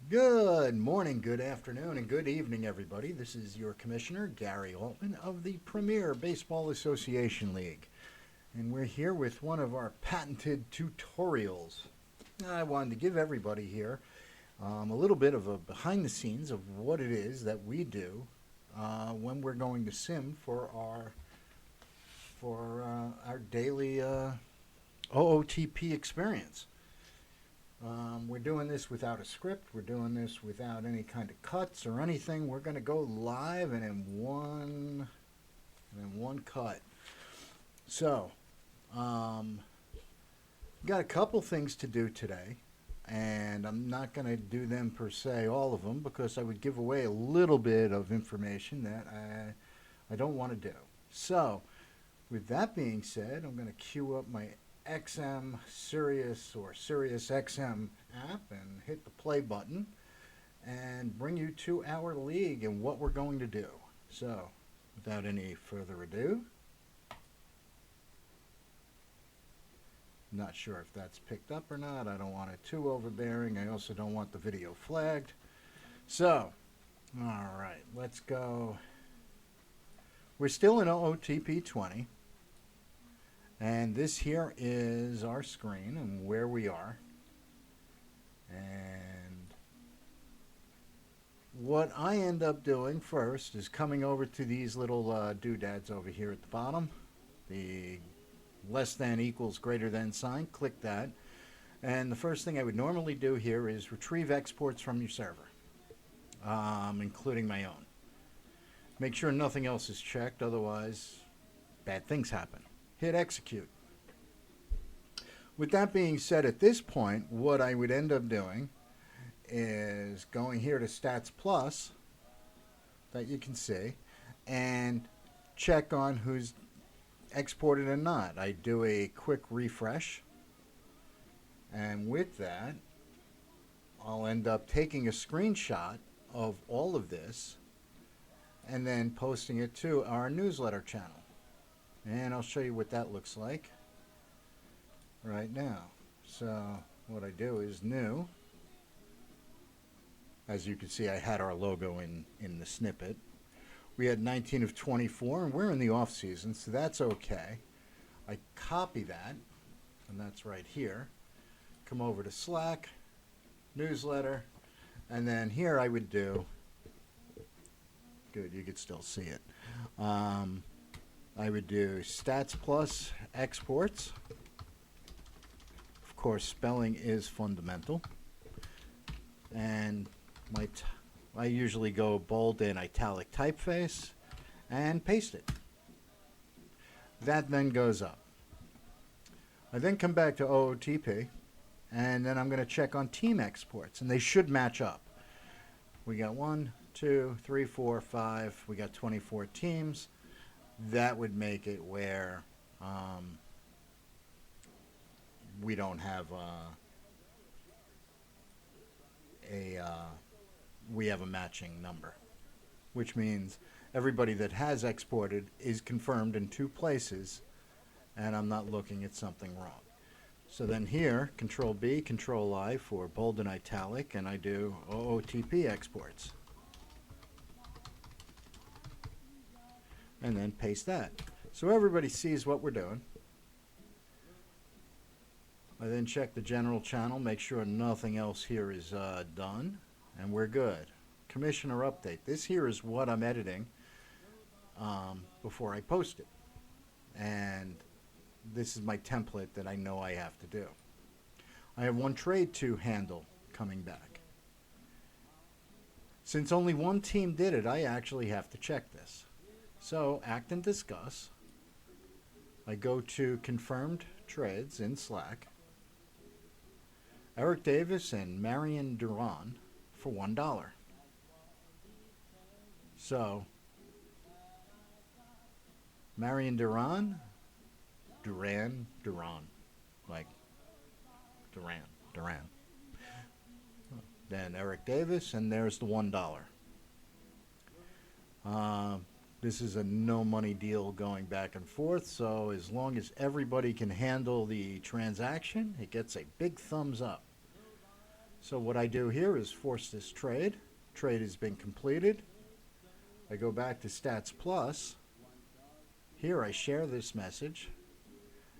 Good morning, good afternoon, and good evening, everybody. This is your commissioner, Gary Altman of the Premier Baseball Association League. And we're here with one of our patented tutorials. I wanted to give everybody here a little bit of a behind the scenes of what it is that we do when we're going to sim for our daily OOTP experience. We're doing this without a script. We're doing this without any kind of cuts or anything. We're going to go live and in one cut. So, got a couple things to do today, and I'm not going to do them per se, all of them, because I would give away a little bit of information that I don't want to do. So, with that being said, I'm going to queue up my XM Sirius or Sirius XM app and hit the play button and bring you to our league and what we're going to do. So, without any further ado, not sure if that's picked up or not. I don't want it too overbearing. I also don't want the video flagged. So, all right, let's go. We're still in OOTP 20. And this here is our screen and where we are. And what I end up doing first is coming over to these little doodads over here at the bottom. The less than equals greater than sign. Click that. And the first thing I would normally do here is retrieve exports from your server, including my own. Make sure nothing else is checked, otherwise bad things happen. Hit execute. With that being said, at this point, what I would end up doing is going here to Stats Plus, that you can see, and check on who's exported and not. I do a quick refresh, and with that, I'll end up taking a screenshot of all of this and then posting it to our newsletter channel. And I'll show you what that looks like right now. So what I do is new. As you can see, I had our logo in the snippet. We had 19 of 24, and we're in the off season, so that's okay. I copy that, and that's right here. Come over to Slack, newsletter, and then here I would do, good, you could still see it. I would do Stats Plus exports. Of course, spelling is fundamental. And I usually go bold and italic typeface and paste it. That then goes up. I then come back to OOTP, and then I'm going to check on team exports, and they should match up. We got 1, 2, 3, 4, 5. We got 24 teams. That would make it where we don't have we have a matching number, which means everybody that has exported is confirmed in 2 places, and I'm not looking at something wrong. So then here, Control B, Control I for bold and italic, and I do OOTP exports. And then paste that. So everybody sees what we're doing. I then check the general channel, make sure nothing else here is done, and we're good. Commissioner update. This here is what I'm editing before I post it. And this is my template that I know I have to do. I have 1 trade to handle coming back. Since only 1 team did it, I actually have to check this. So, act and discuss. I go to confirmed trades in Slack. Eric Davis and Marion Duran for $1. So, Marion Duran, like Duran. Then Eric Davis, and there's the $1. This is a no money deal going back and forth, so as long as everybody can handle the transaction, it gets a big thumbs up. So what I do here is force this trade. Trade has been completed. I go back to Stats Plus. Here I share this message.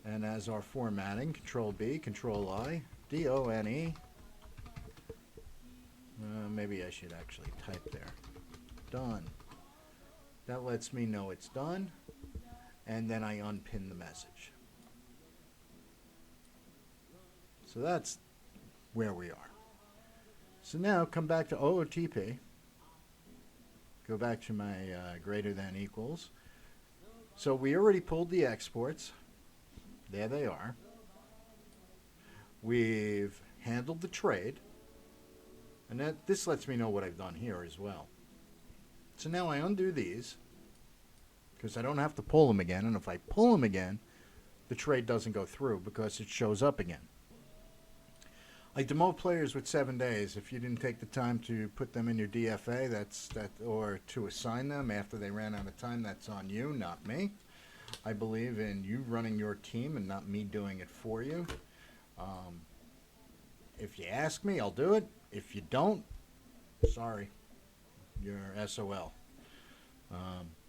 And as our formatting, Control B, Control I, DONE. Maybe I should actually type there. Done. That lets me know it's done. And then I unpin the message. So that's where we are. So now come back to OOTP. Go back to my greater than equals. So we already pulled the exports. There they are. We've handled the trade. And this lets me know what I've done here as well. So now I undo these because I don't have to pull them again. And if I pull them again, the trade doesn't go through because it shows up again. I demote players with 7 days. If you didn't take the time to put them in your DFA, or to assign them after they ran out of time, that's on you, not me. I believe in you running your team and not me doing it for you. If you ask me, I'll do it. If you don't, sorry, you're SOL.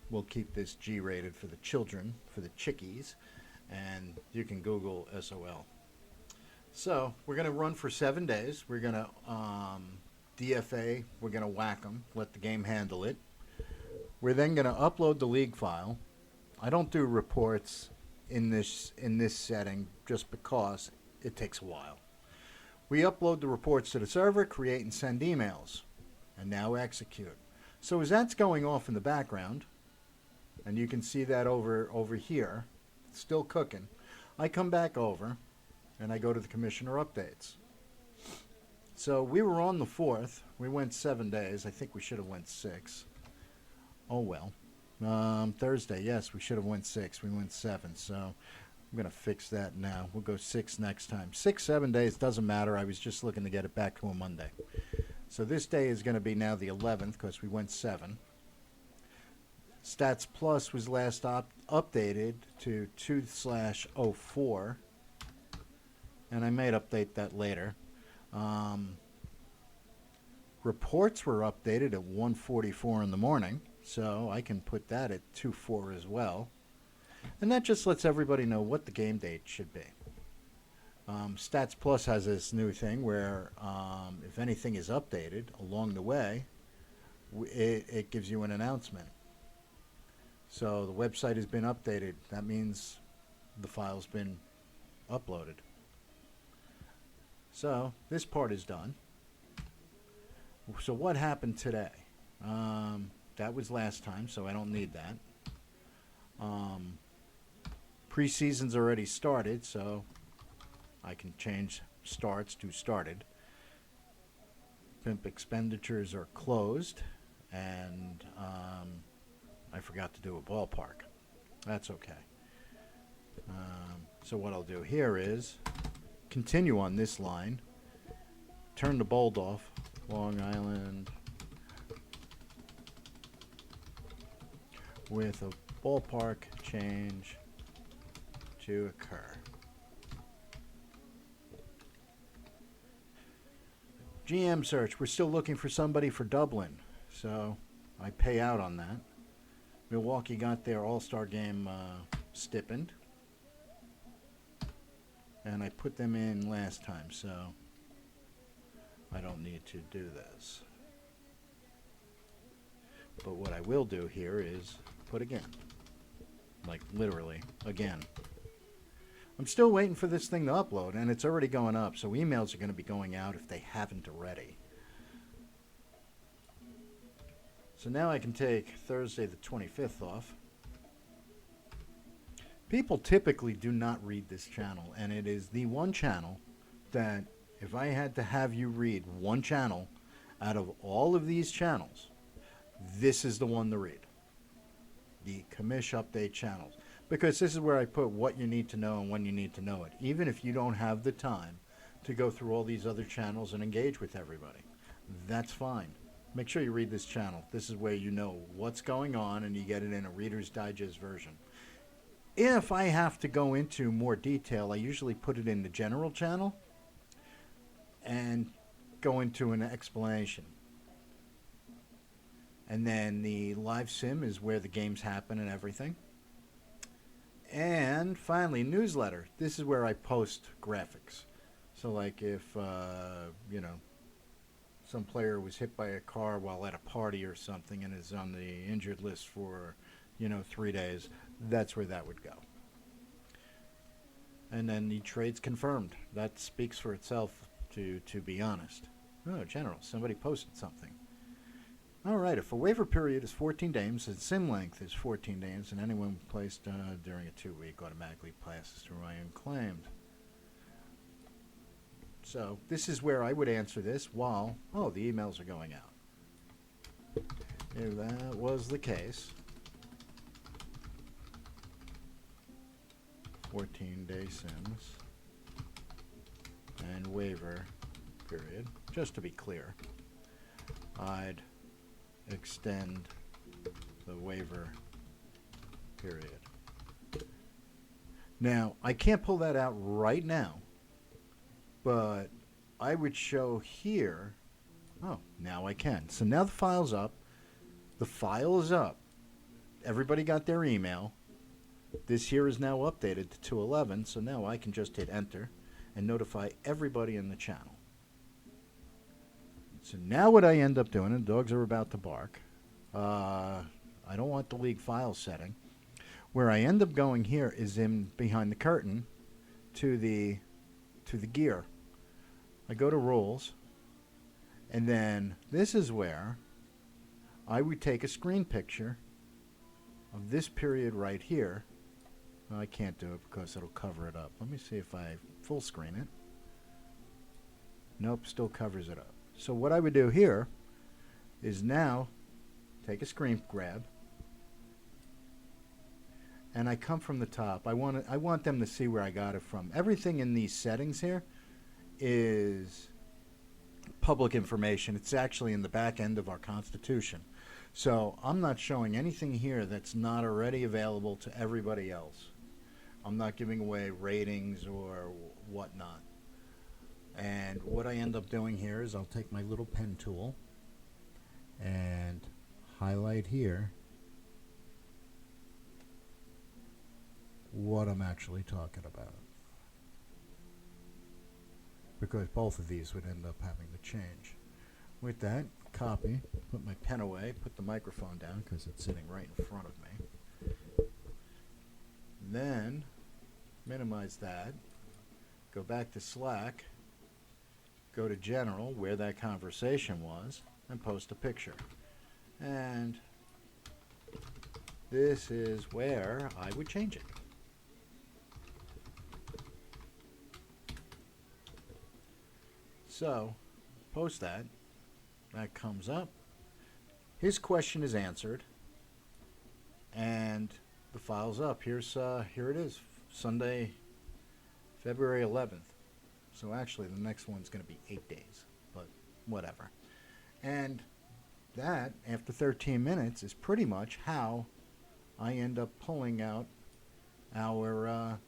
We'll keep this G-rated for the children, for the chickies, and you can Google SOL. So we're going to run for 7 days. We're going to DFA. We're going to whack them, let the game handle it. We're then going to upload the league file. I don't do reports in this setting just because it takes a while. We upload the reports to the server, create and send emails, and now execute. So as that's going off in the background, and you can see that over here, it's still cooking, I come back over and I go to the commissioner updates. So we were on the 4th. We went 7 days. I think we should have went 6. Oh well. Thursday, yes, we should have went 6. We went 7. So I'm going to fix that now. We'll go 6 next time. 6, 7 days, doesn't matter. I was just looking to get it back to a Monday. So this day is going to be now the 11th because we went 7. Stats Plus was last updated to 2/04. And I may update that later. Reports were updated at 1:44 in the morning, so I can put that at 2/4 as well. And that just lets everybody know what the game date should be. Stats Plus has this new thing where if anything is updated along the way, it gives you an announcement. So the website has been updated. That means the file's been uploaded. So this part is done. So what happened today? That was last time, so I don't need that. Preseason's already started, so I can change starts to started. Pimp expenditures are closed, and I forgot to do a ballpark. That's okay. So what I'll do here is continue on this line, turn the bold off, Long Island, with a ballpark change to occur. GM search, we're still looking for somebody for Dublin, so I pay out on that. Milwaukee got their All-Star game stipend. And I put them in last time, so I don't need to do this. But what I will do here is put again. Like literally, again. I'm still waiting for this thing to upload, and it's already going up, so emails are going to be going out if they haven't already. So now I can take Thursday the 25th off. People typically do not read this channel, and it is the one channel that if I had to have you read one channel out of all of these channels, this is the one to read. The Commish Update channels. Because this is where I put what you need to know and when you need to know it. Even if you don't have the time to go through all these other channels and engage with everybody. That's fine. Make sure you read this channel. This is where you know what's going on and you get it in a Reader's Digest version. If I have to go into more detail, I usually put it in the general channel. And go into an explanation. And then the live sim is where the games happen and everything. And finally, newsletter. This is where I post graphics. So like if, some player was hit by a car while at a party or something and is on the injured list for, 3 days, that's where that would go. And then the trade's confirmed. That speaks for itself, to be honest. Oh, General, somebody posted something. All right, if a waiver period is 14 days and sim length is 14 days, and anyone placed during a 2-week automatically passes through unclaimed. So this is where I would answer this while, the emails are going out. If that was the case, 14-day sims and waiver period, just to be clear, I'd extend the waiver period. Now, I can't pull that out right now, but I would show here. Oh, now I can. So now the file's up. The file is up. Everybody got their email. This here is now updated to 211, so now I can just hit enter and notify everybody in the channel. So now what I end up doing, and dogs are about to bark, I don't want the league file setting. Where I end up going here is in behind the curtain to the gear. I go to rules, and then this is where I would take a screen picture of this period right here. Well, I can't do it because it'll cover it up. Let me see if I full screen it. Nope, still covers it up. So what I would do here is now take a screen grab, and I come from the top. I want them to see where I got it from. Everything in these settings here is public information. It's actually in the back end of our Constitution. So I'm not showing anything here that's not already available to everybody else. I'm not giving away ratings or whatnot. And what I end up doing here is I'll take my little pen tool and highlight here what I'm actually talking about. Because both of these would end up having to change. With that, copy, put my pen away, put the microphone down because it's sitting right in front of me. Then, minimize that, go back to Slack, go to General, where that conversation was, and post a picture. And this is where I would change it. So, post that. That comes up. His question is answered. And the file's up. Here it is, Sunday, February 11th. So actually, the next one's going to be 8 days, but whatever. And that, after 13 minutes, is pretty much how I end up pulling out our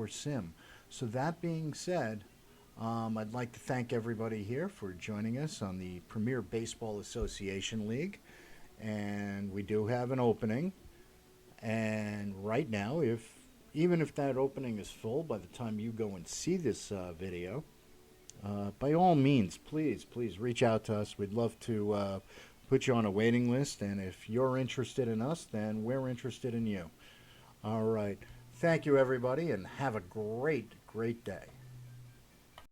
sim. So that being said, I'd like to thank everybody here for joining us on the Premier Baseball Association League. And we do have an opening. And right now, even if that opening is full by the time you go and see this video, by all means, please reach out to us. We'd love to put you on a waiting list. And if you're interested in us, then we're interested in you. All right. Thank you, everybody, and have a great, great day.